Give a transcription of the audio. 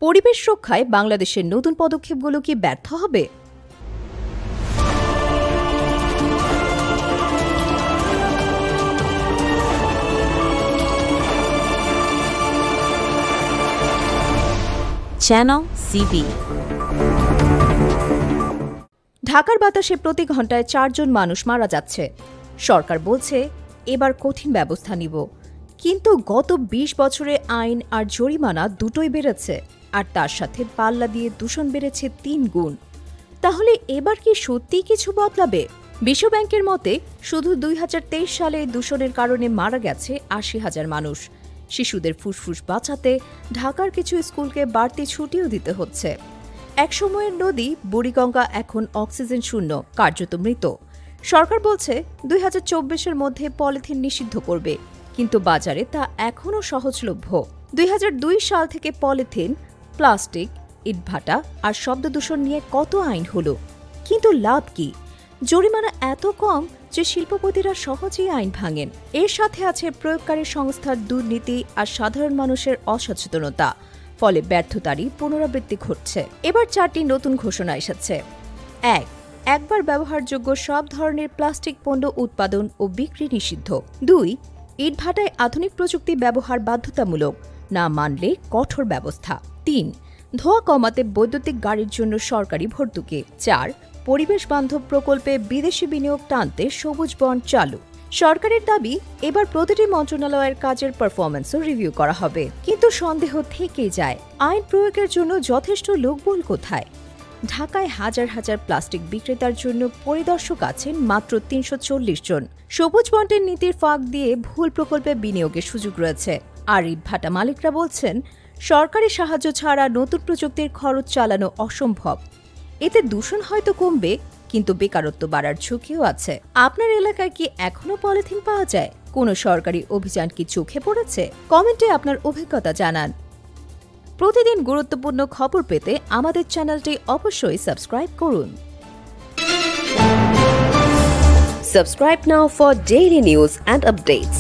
পরিবেশ রক্ষায় বাংলাদেশের নতুন পদক্ষেপগুলো কি ব্যর্থ হবে? Channel CB. ঢাকার বাতাসে প্রতি ঘন্টায় 4 জন মানুষ মারা যাচ্ছে। সরকার বলছে এবার কঠিন ব্যবস্থা নিব, কিন্তু গত 20 বছরে আইন আর জরিমানা দুটোই বেড়েছে, আর তার সাথে পাল্লা দিয়ে দূষণ বেড়েছে 3 গুণ। তাহলে এবার কি সত্যিই কিছু বদলাবে? বিশ্বব্যাংকের মতে শুধু 2023 সালে দূষণের কারণে মারা গেছে 80,000 মানুষ। শিশুদের ফুসফুস বাঁচাতে ঢাকার কিছু স্কুলকে বাড়তি ছুটিও দিতে হচ্ছে। একসময়ের নদী বুড়িগঙ্গা এখন অক্সিজেন শূন্য, কার্যত মৃত। সরকার বলছে 2024-এর মধ্যে পলিথিন নিষিদ্ধ করবে, কিন্তু বাজারে তা এখনও সহজলভ্য। 2002 সাল থেকে পলিথিন, প্লাস্টিক, ইটভাটা আর শব্দ দূষণ নিয়ে কত আইন হলো, কিন্তু লাভ কি? জরিমানা এত কম যে শিল্পপতিরা সহজেই আইন ভাঙেন। এর সাথে আছে প্রয়োগকারী সংস্থার দুর্নীতি আর সাধারণ মানুষের অসচেতনতা, ফলে ব্যর্থতারই পুনরাবৃত্তি ঘটছে। এবার 4টি নতুন ঘোষণা এসেছে। 1. একবার ব্যবহারযোগ্য সব ধরনের প্লাস্টিক পণ্য উৎপাদন ও বিক্রি নিষিদ্ধ। 2. ইটভাটায় আধুনিক প্রযুক্তি ব্যবহার বাধ্যতামূলক, না মানলে কঠোর ব্যবস্থা। 3. ধোঁয়া কমাতে বৈদ্যুতিক গাড়ির জন্য সরকারি ভর্তুকি। 4. পরিবেশ বান্ধব প্রকল্পে বিদেশি বিনিয়োগ টানতে সবুজ বন্ড চালু। সরকারের দাবি এবার প্রতিটি মন্ত্রণালয়ের কাজের পারফরম্যান্সও রিভিউ করা হবে, কিন্তু সন্দেহ থেকেই যায় আইন প্রয়োগের জন্য যথেষ্ট লোকবল কোথায়? ঢাকায় হাজার হাজার প্লাস্টিক বিক্রেতার জন্য পরিদর্শক আছেন মাত্র 340 জন। সবুজ বন্ডের নীতির ফাঁক দিয়ে ভুল প্রকল্পে বিনিয়োগের সুযোগ রয়েছে। আর ইটভাটা মালিকরা বলছেন সরকারি সাহায্য ছাড়া নতুন প্রযুক্তির খরচ চালানো অসম্ভব। এতে দূষণ হয়তো কমবে, কিন্তু বেকারত্ব বাড়ার ঝুঁকিও আছে। আপনার এলাকায় কি এখনো পলিথিন পাওয়া যায়? কোনো সরকারি অভিযান কি চোখে পড়েছে? কমেন্টে আপনার অভিজ্ঞতা জানান। প্রতিদিন গুরুত্বপূর্ণ খবর পেতে আমাদের চ্যানেলটি অবশ্যই সাবস্ক্রাইব করুন। Subscribe now for daily news and updates.